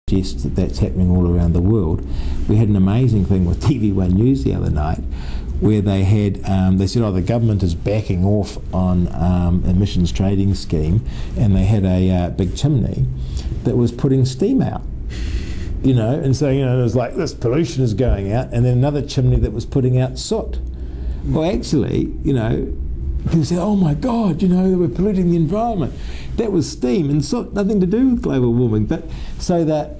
suggests that that's happening all around the world. We had an amazing thing with TV1 News the other night, where they had, they said, oh, the government is backing off on emissions trading scheme, and they had a big chimney that was putting steam out. You know, and so, you know, it was like this pollution is going out, and then another chimney that was putting out soot. Well, actually, you know, people say, oh my God, you know, we're polluting the environment. That was steam and soot, nothing to do with global warming. But so that,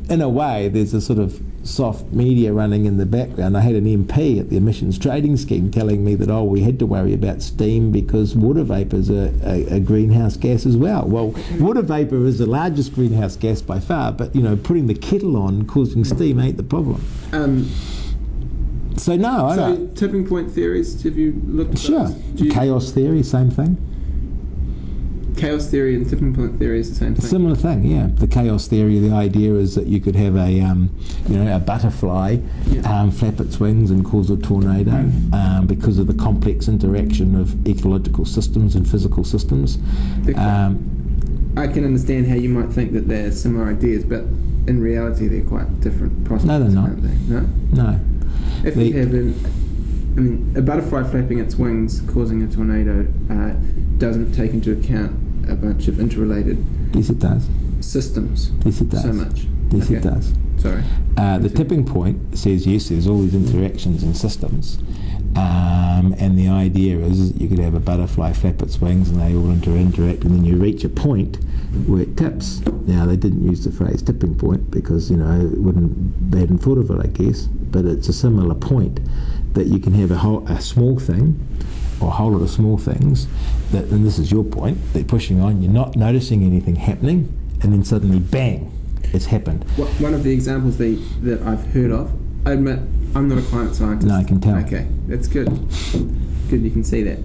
in a way, there's a sort of soft media running in the background. I had an MP at the emissions trading scheme telling me that, oh, we had to worry about steam because water vapour is a greenhouse gas as well. Well, water vapour is the largest greenhouse gas by far, but, you know, putting the kettle on causing steam ain't the problem. So no, I don't. So tipping point theories, have you looked at Sure. those? Chaos theory, same thing. Chaos theory and tipping point theory is the same thing? Similar thing, yeah. The chaos theory, the idea is that you could have a, you know, a butterfly flap its wings and cause a tornado because of the complex interaction of ecological systems and physical systems. I can understand how you might think that they're similar ideas, but in reality they're quite different prospects. No, they're not. Aren't they? No? No. If you have a butterfly flapping its wings causing a tornado doesn't take into account a bunch of interrelated Yes, it does. systems. Yes, it does. So much. Yes, Okay. it does. Sorry. The tipping point says, yes, there's all these interactions and systems, and the idea is that you could have a butterfly flap its wings and they all interact, and then you reach a point where it tips. Now, they didn't use the phrase tipping point because, you know, they hadn't thought of it, I guess, but it's a similar point that you can have a small thing or a whole lot of small things, that, and this is your point, they're pushing on, you're not noticing anything happening, and then suddenly, bang, it's happened. One of the examples that I've heard of, I admit I'm not a climate scientist. No, I can tell. Okay, that's good. Good, you can see that.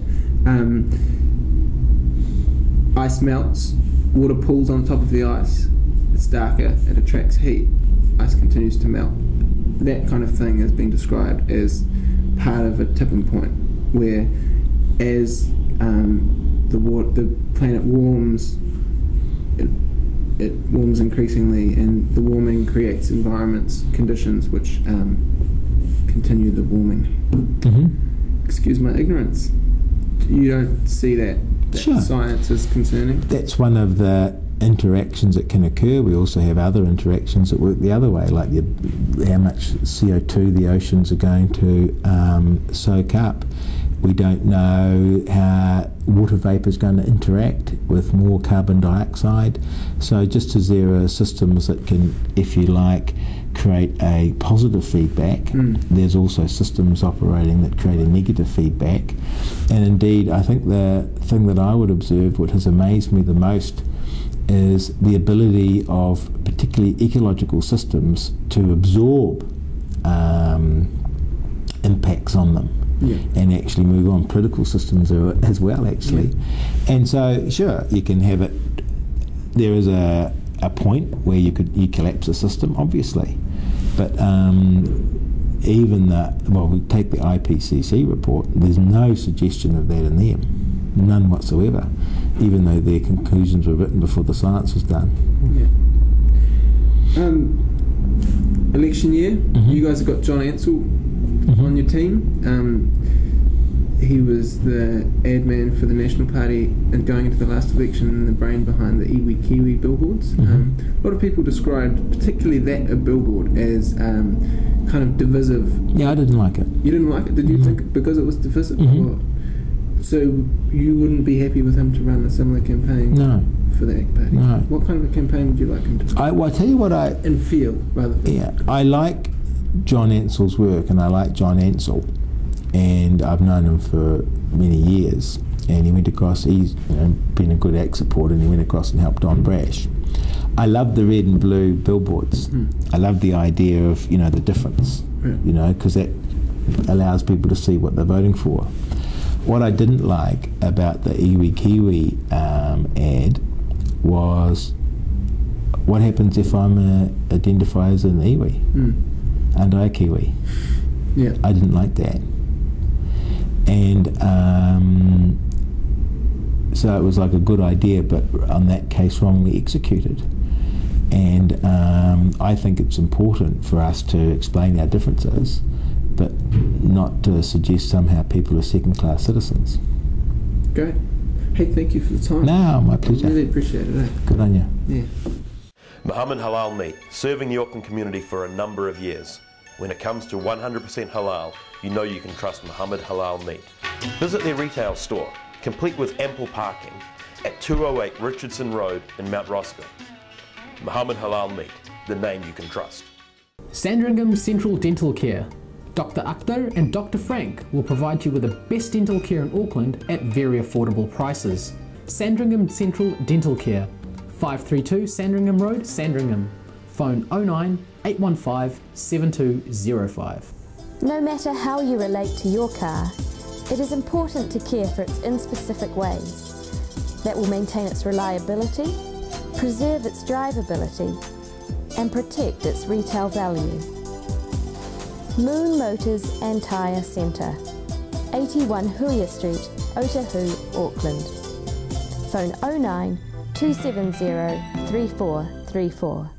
Ice melts, water pools on top of the ice, it's darker, it attracts heat, ice continues to melt. That kind of thing is being described as part of a tipping point, where as the planet warms, it warms increasingly, and the warming creates conditions which continue the warming. Excuse my ignorance. You don't see that Sure. science is concerning? That's one of the interactions that can occur. We also have other interactions that work the other way, like how much CO2 the oceans are going to soak up. We don't know how water vapour is going to interact with more carbon dioxide. So just as there are systems that can, if you like, create a positive feedback, there's also systems operating that create a negative feedback. And indeed, I think the thing that I would observe, what has amazed me the most, is the ability of particularly ecological systems to absorb impacts on them. And actually move on. Political systems as well, actually. And so, sure, you can have it. There is a point where you collapse a system, obviously, but even we take the IPCC report. There's no suggestion of that in them, none whatsoever. Even though their conclusions were written before the science was done. Election year. You guys have got John Ansell on your team. He was the ad man for the National Party and going into the last election, and the brain behind the Iwi Kiwi billboards. A lot of people described particularly that billboard as kind of divisive. Yeah, I didn't like it. You didn't like it? Did you think because it was divisive? Or, so you wouldn't be happy with him to run a similar campaign? No. For the ACT Party? No. What kind of a campaign would you like him to do? I tell you what and feel, rather than... Yeah, I like John Ansell's work, and I like John Ansell, and I've known him for many years, and he went across, he's been a good ACT supporter, and he went across and helped Don Brash. I love the red and blue billboards. I love the idea of, the difference, because that allows people to see what they're voting for. What I didn't like about the Iwi Kiwi ad was, what happens if I'm identified as an Iwi and I'm a Kiwi? Yeah. I didn't like that. And so it was like a good idea, but on that case wrongly executed. And I think it's important for us to explain our differences, but not to suggest somehow people are second-class citizens. Great. Hey, thank you for the time. No, my pleasure. I really appreciate it. Good on you. Yeah. Muhammad Halal Meat, serving the Auckland community for a number of years. When it comes to 100% halal, you know you can trust Muhammad Halal Meat. Visit their retail store, complete with ample parking, at 208 Richardson Road in Mount Roscoe. Muhammad Halal Meat, the name you can trust. Sandringham Central Dental Care. Dr. Akhtar and Dr. Frank will provide you with the best dental care in Auckland at very affordable prices. Sandringham Central Dental Care, 532 Sandringham Road, Sandringham. Phone 09 815 7205. No matter how you relate to your car, it is important to care for it in specific ways that will maintain its reliability, preserve its drivability, and protect its retail value. Moon Motors and Tyre Centre, 81 Huia Street, Otahu, Auckland. Phone 09 270 3434.